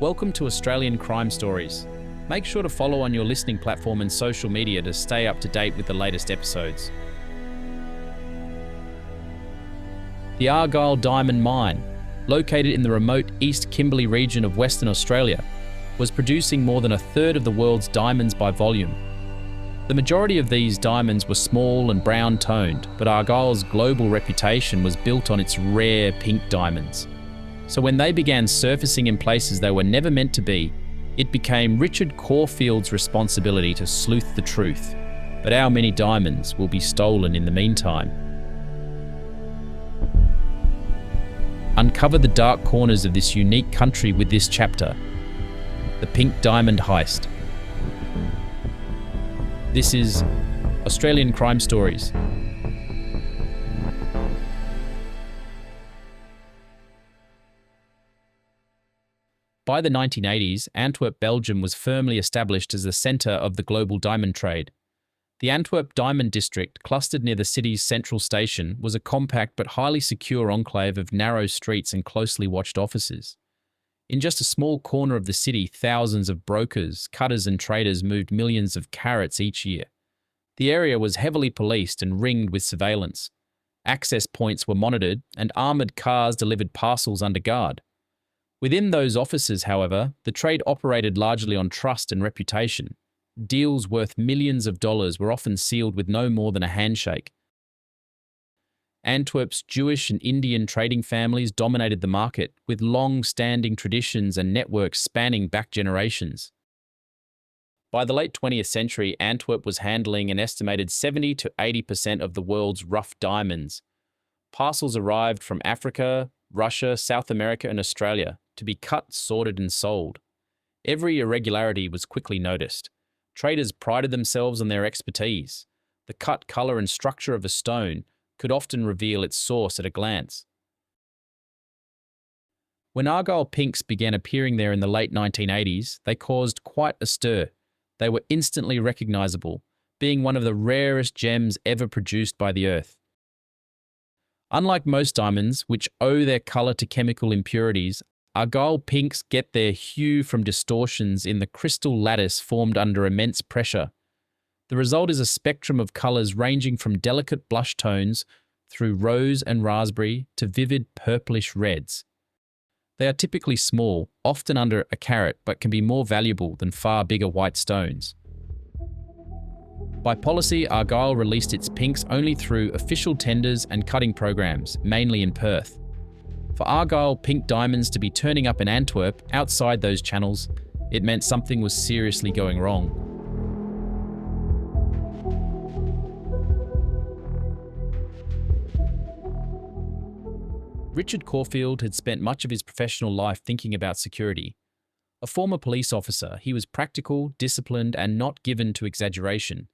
Welcome to Australian Crime Stories. Make sure to follow on your listening platform and social media to stay up to date with the latest episodes. The Argyle Diamond Mine, located in the remote East Kimberley region of Western Australia, was producing more than a third of the world's diamonds by volume. The majority of these diamonds were small and brown-toned, but Argyle's global reputation was built on its rare pink diamonds. So when they began surfacing in places they were never meant to be, it became Richard Corfield's responsibility to sleuth the truth. But how many diamonds will be stolen in the meantime? Uncover the dark corners of this unique country with this chapter, The Pink Diamond Heist. This is Australian Crime Stories. By the 1980s, Antwerp, Belgium was firmly established as the centre of the global diamond trade. The Antwerp Diamond District, clustered near the city's central station, was a compact but highly secure enclave of narrow streets and closely watched offices. In just a small corner of the city, thousands of brokers, cutters and traders moved millions of carats each year. The area was heavily policed and ringed with surveillance. Access points were monitored and armoured cars delivered parcels under guard. Within those offices, however, the trade operated largely on trust and reputation. Deals worth millions of dollars were often sealed with no more than a handshake. Antwerp's Jewish and Indian trading families dominated the market, with long-standing traditions and networks spanning back generations. By the late 20th century, Antwerp was handling an estimated 70 to 80% of the world's rough diamonds. Parcels arrived from Africa, Russia, South America and Australia to be cut, sorted and sold. Every irregularity was quickly noticed. Traders prided themselves on their expertise. The cut, colour and structure of a stone could often reveal its source at a glance. When Argyle pinks began appearing there in the late 1980s, they caused quite a stir. They were instantly recognisable, being one of the rarest gems ever produced by the earth. Unlike most diamonds, which owe their colour to chemical impurities, Argyle pinks get their hue from distortions in the crystal lattice formed under immense pressure. The result is a spectrum of colours ranging from delicate blush tones through rose and raspberry to vivid purplish reds. They are typically small, often under a carat, but can be more valuable than far bigger white stones. By policy, Argyle released its pinks only through official tenders and cutting programs, mainly in Perth. For Argyle pink diamonds to be turning up in Antwerp outside those channels, it meant something was seriously going wrong. Richard Corfield had spent much of his professional life thinking about security. A former police officer, he was practical, disciplined, and not given to exaggeration.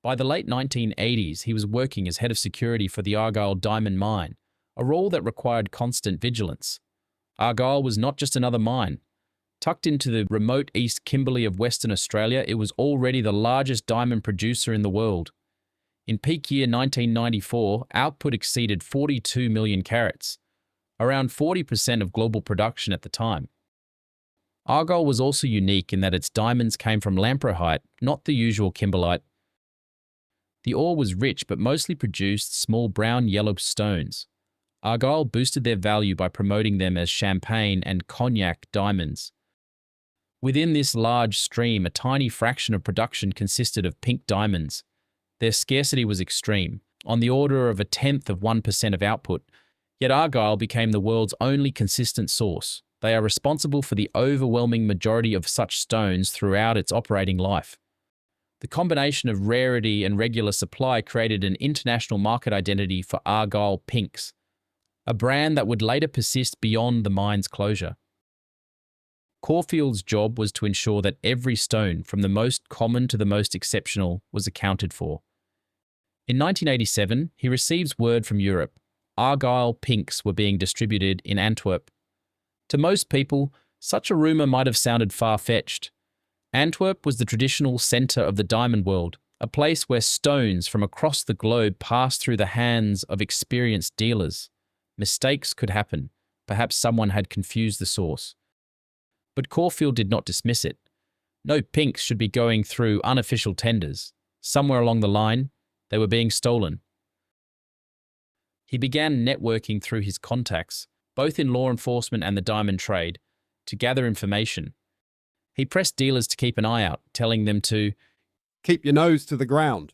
By the late 1980s, he was working as head of security for the Argyle Diamond Mine, a role that required constant vigilance. Argyle was not just another mine. Tucked into the remote East Kimberley of Western Australia, it was already the largest diamond producer in the world. In peak year 1994, output exceeded 42 million carats, around 40% of global production at the time. Argyle was also unique in that its diamonds came from lamproite, not the usual kimberlite. The ore was rich but mostly produced small brown-yellow stones. Argyle boosted their value by promoting them as champagne and cognac diamonds. Within this large stream, a tiny fraction of production consisted of pink diamonds. Their scarcity was extreme, on the order of 0.1% of output, yet Argyle became the world's only consistent source. They are responsible for the overwhelming majority of such stones throughout its operating life. The combination of rarity and regular supply created an international market identity for Argyle pinks, a brand that would later persist beyond the mine's closure. Corfield's job was to ensure that every stone, from the most common to the most exceptional, was accounted for. In 1987, he receives word from Europe. Argyle pinks were being distributed in Antwerp. To most people, such a rumour might have sounded far-fetched. Antwerp was the traditional centre of the diamond world, a place where stones from across the globe passed through the hands of experienced dealers. Mistakes could happen. Perhaps someone had confused the source. But Corfield did not dismiss it. No pinks should be going through unofficial tenders. Somewhere along the line, they were being stolen. He began networking through his contacts, both in law enforcement and the diamond trade, to gather information. He pressed dealers to keep an eye out, telling them to keep your nose to the ground.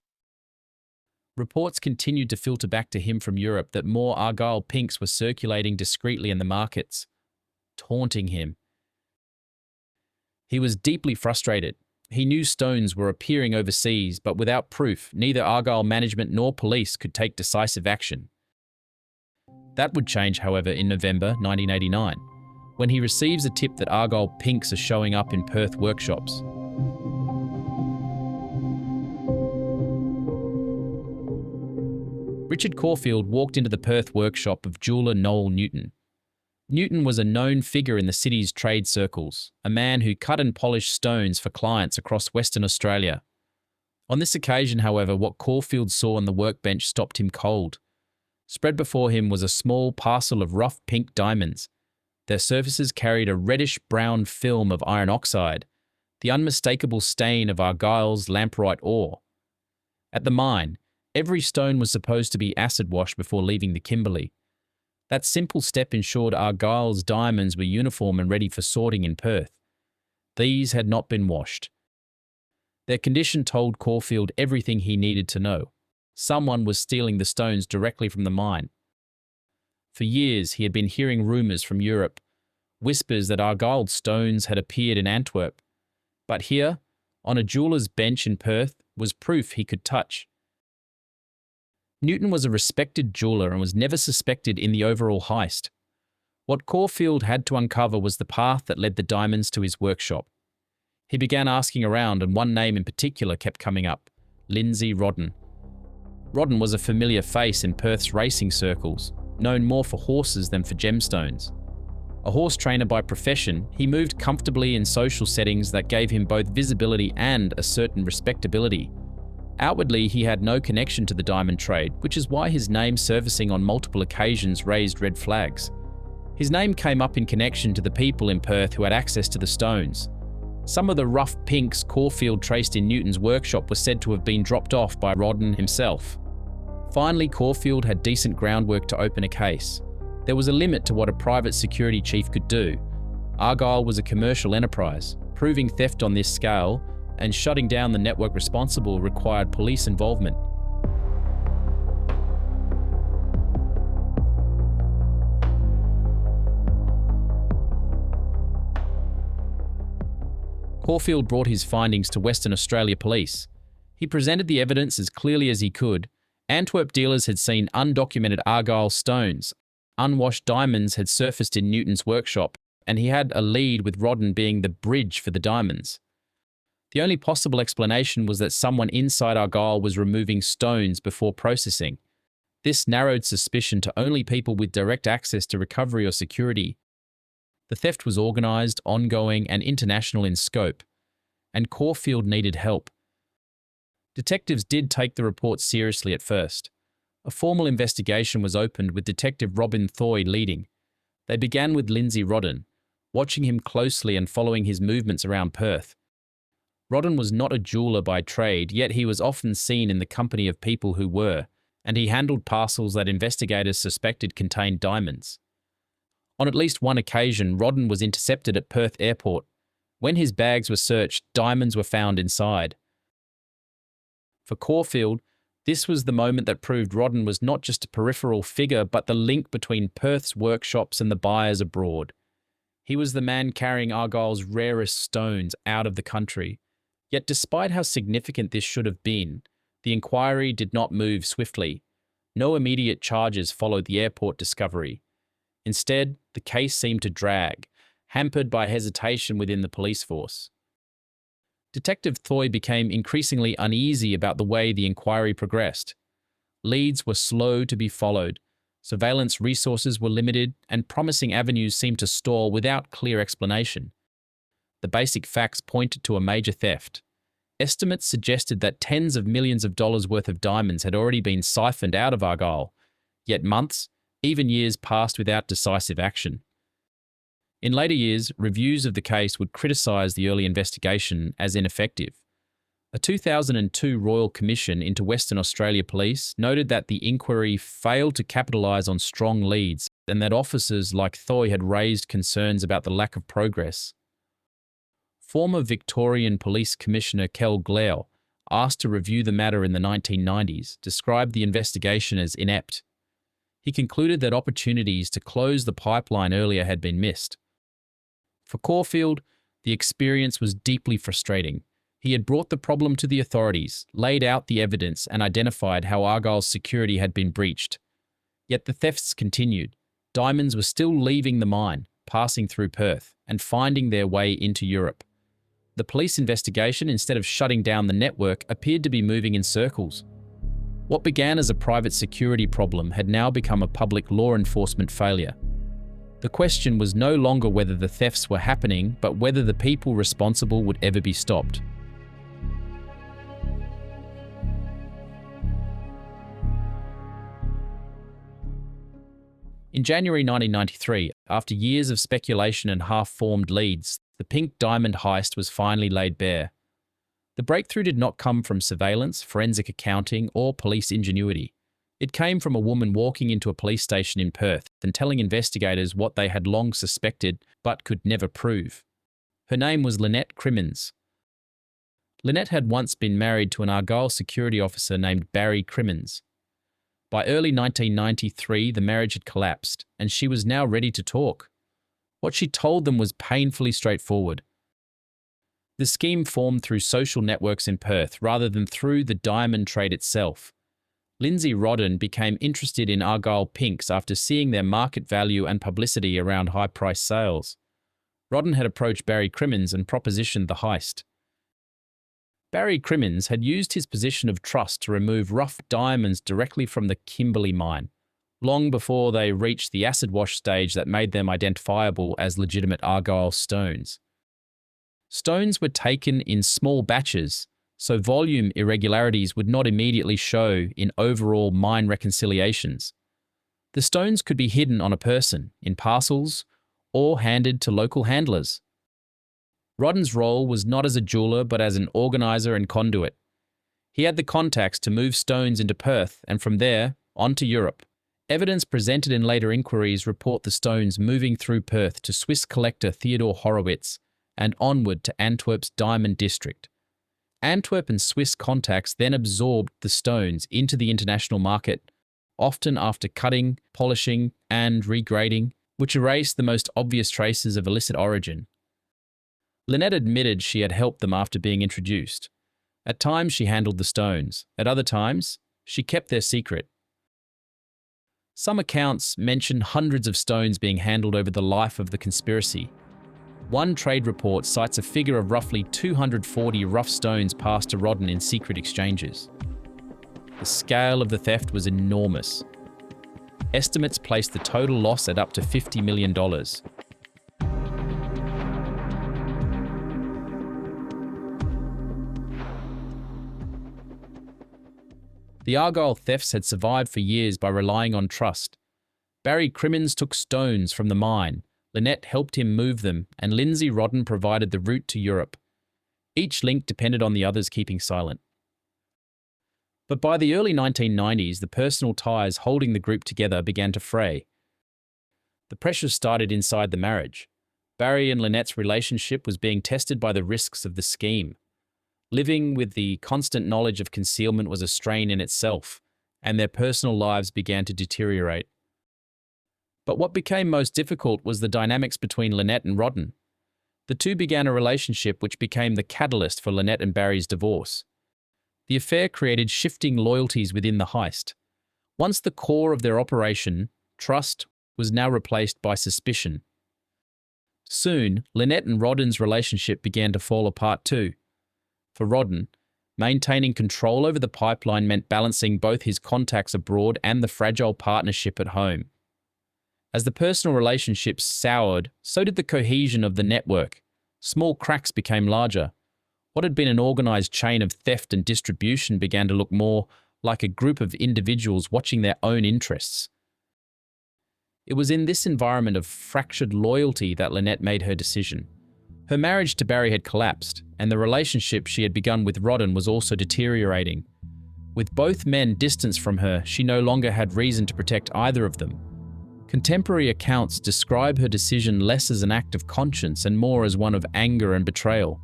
Reports continued to filter back to him from Europe that more Argyle pinks were circulating discreetly in the markets, taunting him. He was deeply frustrated. He knew stones were appearing overseas, but without proof, neither Argyle management nor police could take decisive action. That would change, however, in November 1989, when he receives a tip that Argyle pinks are showing up in Perth workshops. Richard Corfield walked into the Perth workshop of jeweller Noel Newton. Newton was a known figure in the city's trade circles, a man who cut and polished stones for clients across Western Australia. On this occasion, however, what Corfield saw on the workbench stopped him cold. Spread before him was a small parcel of rough pink diamonds. Their surfaces carried a reddish-brown film of iron oxide, the unmistakable stain of Argyle's lamproite ore. At the mine, every stone was supposed to be acid-washed before leaving the Kimberley. That simple step ensured Argyle's diamonds were uniform and ready for sorting in Perth. These had not been washed. Their condition told Corfield everything he needed to know. Someone was stealing the stones directly from the mine. For years, he had been hearing rumours from Europe, whispers that Argyle stones had appeared in Antwerp. But here, on a jeweller's bench in Perth, was proof he could touch. Newton was a respected jeweller and was never suspected in the overall heist. What Corfield had to uncover was the path that led the diamonds to his workshop. He began asking around, and one name in particular kept coming up: Lindsay Rodden. Rodden was a familiar face in Perth's racing circles, known more for horses than for gemstones. A horse trainer by profession, he moved comfortably in social settings that gave him both visibility and a certain respectability. Outwardly, he had no connection to the diamond trade, which is why his name surfacing on multiple occasions raised red flags. His name came up in connection to the people in Perth who had access to the stones. Some of the rough pinks Corfield traced in Newton's workshop were said to have been dropped off by Rodden himself. Finally, Corfield had decent groundwork to open a case. There was a limit to what a private security chief could do. Argyle was a commercial enterprise. Proving theft on this scale and shutting down the network responsible required police involvement. Corfield brought his findings to Western Australia Police. He presented the evidence as clearly as he could. Antwerp dealers had seen undocumented Argyle stones. Unwashed diamonds had surfaced in Newton's workshop, and he had a lead with Rodden being the bridge for the diamonds. The only possible explanation was that someone inside Argyle was removing stones before processing. This narrowed suspicion to only people with direct access to recovery or security. The theft was organised, ongoing, and international in scope, and Corfield needed help. Detectives did take the report seriously at first. A formal investigation was opened with Detective Robin Thoy leading. They began with Lindsay Rodden, watching him closely and following his movements around Perth. Rodden was not a jeweller by trade, yet he was often seen in the company of people who were, and he handled parcels that investigators suspected contained diamonds. On at least one occasion, Rodden was intercepted at Perth Airport. When his bags were searched, diamonds were found inside. For Corfield, this was the moment that proved Rodden was not just a peripheral figure, but the link between Perth's workshops and the buyers abroad. He was the man carrying Argyle's rarest stones out of the country. Yet despite how significant this should have been, the inquiry did not move swiftly. No immediate charges followed the airport discovery. Instead, the case seemed to drag, hampered by hesitation within the police force. Detective Thoy became increasingly uneasy about the way the inquiry progressed. Leads were slow to be followed, surveillance resources were limited, and promising avenues seemed to stall without clear explanation. The basic facts pointed to a major theft. Estimates suggested that tens of millions of dollars worth of diamonds had already been siphoned out of Argyle, yet months, even years passed without decisive action. In later years, reviews of the case would criticize the early investigation as ineffective. A 2002 Royal Commission into Western Australia Police noted that the inquiry failed to capitalise on strong leads and that officers like Thoy had raised concerns about the lack of progress. Former Victorian Police Commissioner Kel Glare, asked to review the matter in the 1990s, described the investigation as inept. He concluded that opportunities to close the pipeline earlier had been missed. For Corfield, the experience was deeply frustrating. He had brought the problem to the authorities, laid out the evidence, and identified how Argyle's security had been breached. Yet the thefts continued. Diamonds were still leaving the mine, passing through Perth, and finding their way into Europe. The police investigation, instead of shutting down the network, appeared to be moving in circles. What began as a private security problem had now become a public law enforcement failure. The question was no longer whether the thefts were happening, but whether the people responsible would ever be stopped. In January 1993, after years of speculation and half-formed leads, the pink diamond heist was finally laid bare. The breakthrough did not come from surveillance, forensic accounting, or police ingenuity. It came from a woman walking into a police station in Perth and telling investigators what they had long suspected but could never prove. Her name was Lynette Crimmins. Lynette had once been married to an Argyle security officer named Barry Crimmins. By early 1993, the marriage had collapsed, and she was now ready to talk. What she told them was painfully straightforward. The scheme formed through social networks in Perth rather than through the diamond trade itself. Lindsay Rodden became interested in Argyle pinks after seeing their market value and publicity around high-priced sales. Rodden had approached Barry Crimmins and propositioned the heist. Barry Crimmins had used his position of trust to remove rough diamonds directly from the Kimberley mine, long before they reached the acid wash stage that made them identifiable as legitimate Argyle stones. Stones were taken in small batches, so volume irregularities would not immediately show in overall mine reconciliations. The stones could be hidden on a person, in parcels, or handed to local handlers. Rodden's role was not as a jeweller but as an organiser and conduit. He had the contacts to move stones into Perth and from there on to Europe. Evidence presented in later inquiries report the stones moving through Perth to Swiss collector Theodore Horowitz and onward to Antwerp's Diamond District. Antwerp and Swiss contacts then absorbed the stones into the international market, often after cutting, polishing, and regrading, which erased the most obvious traces of illicit origin. Lynette admitted she had helped them after being introduced. At times she handled the stones, at other times she kept their secret. Some accounts mention hundreds of stones being handled over the life of the conspiracy. One trade report cites a figure of roughly 240 rough stones passed to Rodden in secret exchanges. The scale of the theft was enormous. Estimates placed the total loss at up to $50 million. The Argyle thefts had survived for years by relying on trust. Barry Crimmins took stones from the mine, Lynette helped him move them, and Lindsay Rodden provided the route to Europe. Each link depended on the others keeping silent. But by the early 1990s, the personal ties holding the group together began to fray. The pressure started inside the marriage. Barry and Lynette's relationship was being tested by the risks of the scheme. Living with the constant knowledge of concealment was a strain in itself, and their personal lives began to deteriorate. But what became most difficult was the dynamics between Lynette and Rodden. The two began a relationship which became the catalyst for Lynette and Barry's divorce. The affair created shifting loyalties within the heist. Once the core of their operation, trust, was now replaced by suspicion. Soon, Lynette and Rodden's relationship began to fall apart too. For Rodden, maintaining control over the pipeline meant balancing both his contacts abroad and the fragile partnership at home. As the personal relationships soured, so did the cohesion of the network. Small cracks became larger. What had been an organised chain of theft and distribution began to look more like a group of individuals watching their own interests. It was in this environment of fractured loyalty that Lynette made her decision. Her marriage to Barry had collapsed, and the relationship she had begun with Rodden was also deteriorating. With both men distanced from her, she no longer had reason to protect either of them. Contemporary accounts describe her decision less as an act of conscience and more as one of anger and betrayal.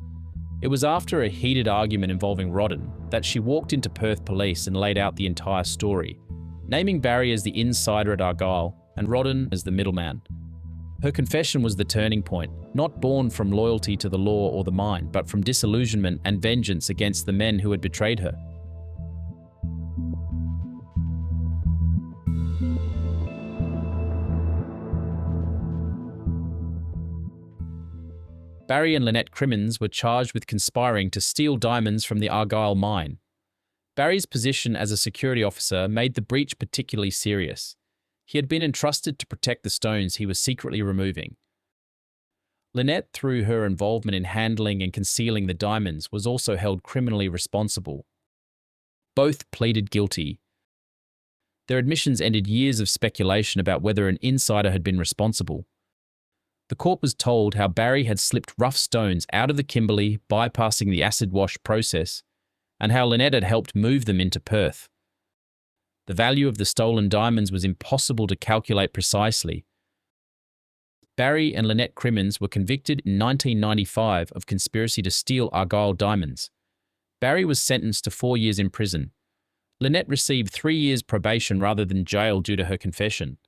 It was after a heated argument involving Rodden that she walked into Perth Police and laid out the entire story, naming Barry as the insider at Argyle and Rodden as the middleman. Her confession was the turning point, not born from loyalty to the law or the mine, but from disillusionment and vengeance against the men who had betrayed her. Barry and Lynette Crimmins were charged with conspiring to steal diamonds from the Argyle mine. Barry's position as a security officer made the breach particularly serious. He had been entrusted to protect the stones he was secretly removing. Lynette, through her involvement in handling and concealing the diamonds, was also held criminally responsible. Both pleaded guilty. Their admissions ended years of speculation about whether an insider had been responsible. The court was told how Barry had slipped rough stones out of the Kimberley, bypassing the acid wash process, and how Lynette had helped move them into Perth. The value of the stolen diamonds was impossible to calculate precisely. Barry and Lynette Crimmins were convicted in 1995 of conspiracy to steal Argyle diamonds. Barry was sentenced to 4 years in prison. Lynette received 3 years probation rather than jail due to her confession.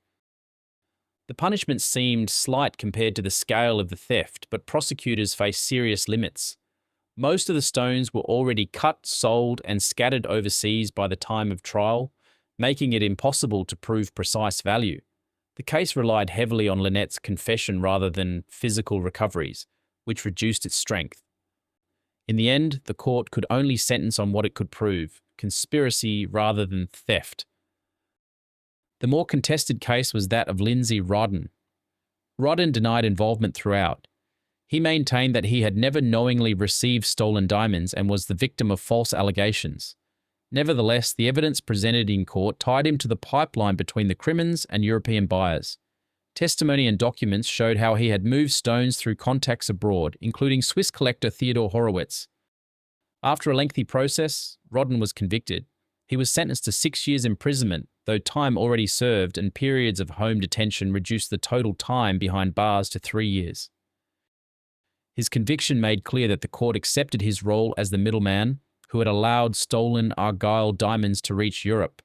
The punishment seemed slight compared to the scale of the theft, but prosecutors faced serious limits. Most of the stones were already cut, sold, and scattered overseas by the time of trial, making it impossible to prove precise value. The case relied heavily on Lynette's confession rather than physical recoveries, which reduced its strength. In the end, the court could only sentence on what it could prove, conspiracy rather than theft. The more contested case was that of Lindsay Rodden. Rodden denied involvement throughout. He maintained that he had never knowingly received stolen diamonds and was the victim of false allegations. Nevertheless, the evidence presented in court tied him to the pipeline between the Crimmins and European buyers. Testimony and documents showed how he had moved stones through contacts abroad, including Swiss collector Theodore Horowitz. After a lengthy process, Rodden was convicted. He was sentenced to 6 years imprisonment, though time already served and periods of home detention reduced the total time behind bars to 3 years. His conviction made clear that the court accepted his role as the middleman who had allowed stolen Argyle diamonds to reach Europe.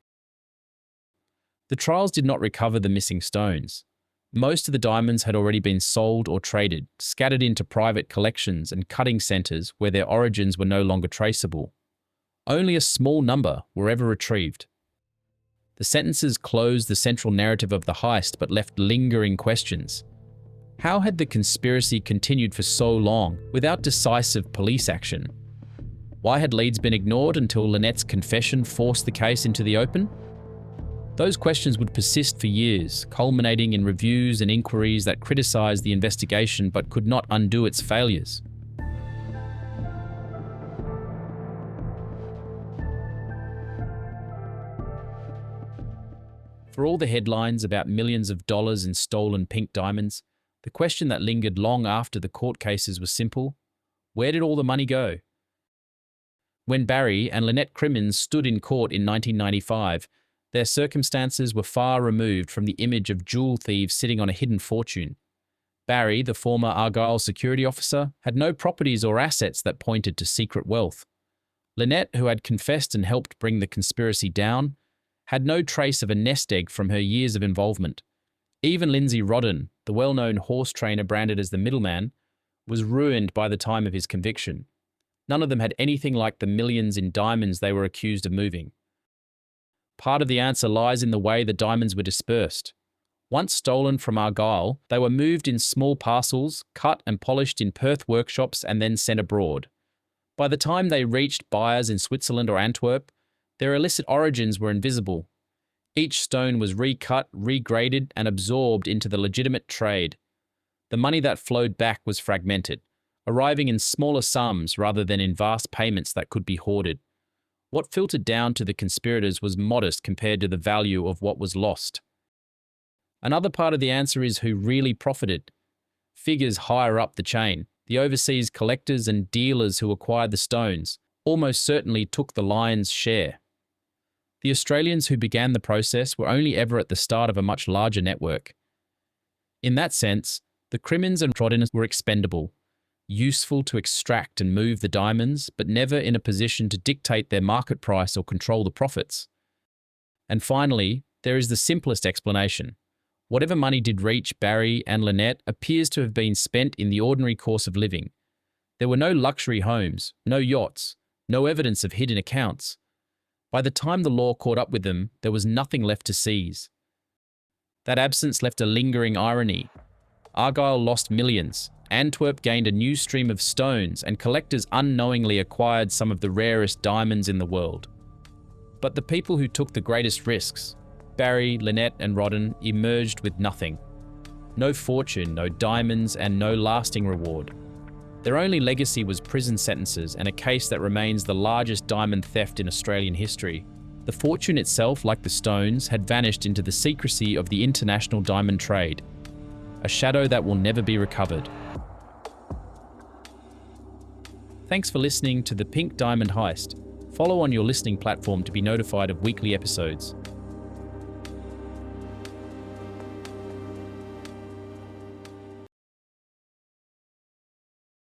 The trials did not recover the missing stones. Most of the diamonds had already been sold or traded, scattered into private collections and cutting centres where their origins were no longer traceable. Only a small number were ever retrieved. The sentences closed the central narrative of the heist but left lingering questions. How had the conspiracy continued for so long without decisive police action? Why had leads been ignored until Lynette's confession forced the case into the open? Those questions would persist for years, culminating in reviews and inquiries that criticised the investigation but could not undo its failures. For all the headlines about millions of dollars in stolen pink diamonds, the question that lingered long after the court cases was simple: where did all the money go? When Barry and Lynette Crimmins stood in court in 1995, their circumstances were far removed from the image of jewel thieves sitting on a hidden fortune. Barry, the former Argyle security officer, had no properties or assets that pointed to secret wealth. Lynette, who had confessed and helped bring the conspiracy down, had no trace of a nest egg from her years of involvement. Even Lindsay Rodden, the well-known horse trainer branded as the middleman, was ruined by the time of his conviction. None of them had anything like the millions in diamonds they were accused of moving. Part of the answer lies in the way the diamonds were dispersed. Once stolen from Argyle, they were moved in small parcels, cut and polished in Perth workshops and then sent abroad. By the time they reached buyers in Switzerland or Antwerp, their illicit origins were invisible. Each stone was recut, regraded, and absorbed into the legitimate trade. The money that flowed back was fragmented, arriving in smaller sums rather than in vast payments that could be hoarded. What filtered down to the conspirators was modest compared to the value of what was lost. Another part of the answer is who really profited. Figures higher up the chain, the overseas collectors and dealers who acquired the stones, almost certainly took the lion's share. The Australians who began the process were only ever at the start of a much larger network. In that sense, the Crimmins and Trodden were expendable, useful to extract and move the diamonds, but never in a position to dictate their market price or control the profits. And finally, there is the simplest explanation. Whatever money did reach Barry and Lynette appears to have been spent in the ordinary course of living. There were no luxury homes, no yachts, no evidence of hidden accounts. By the time the law caught up with them, there was nothing left to seize. That absence left a lingering irony. Argyle lost millions, Antwerp gained a new stream of stones, and collectors unknowingly acquired some of the rarest diamonds in the world. But the people who took the greatest risks, Barry, Lynette and Rodden, emerged with nothing. No fortune, no diamonds, and no lasting reward. Their only legacy was prison sentences and a case that remains the largest diamond theft in Australian history. The fortune itself, like the stones, had vanished into the secrecy of the international diamond trade, a shadow that will never be recovered. Thanks for listening to the Pink Diamond Heist. Follow on your listening platform to be notified of weekly episodes.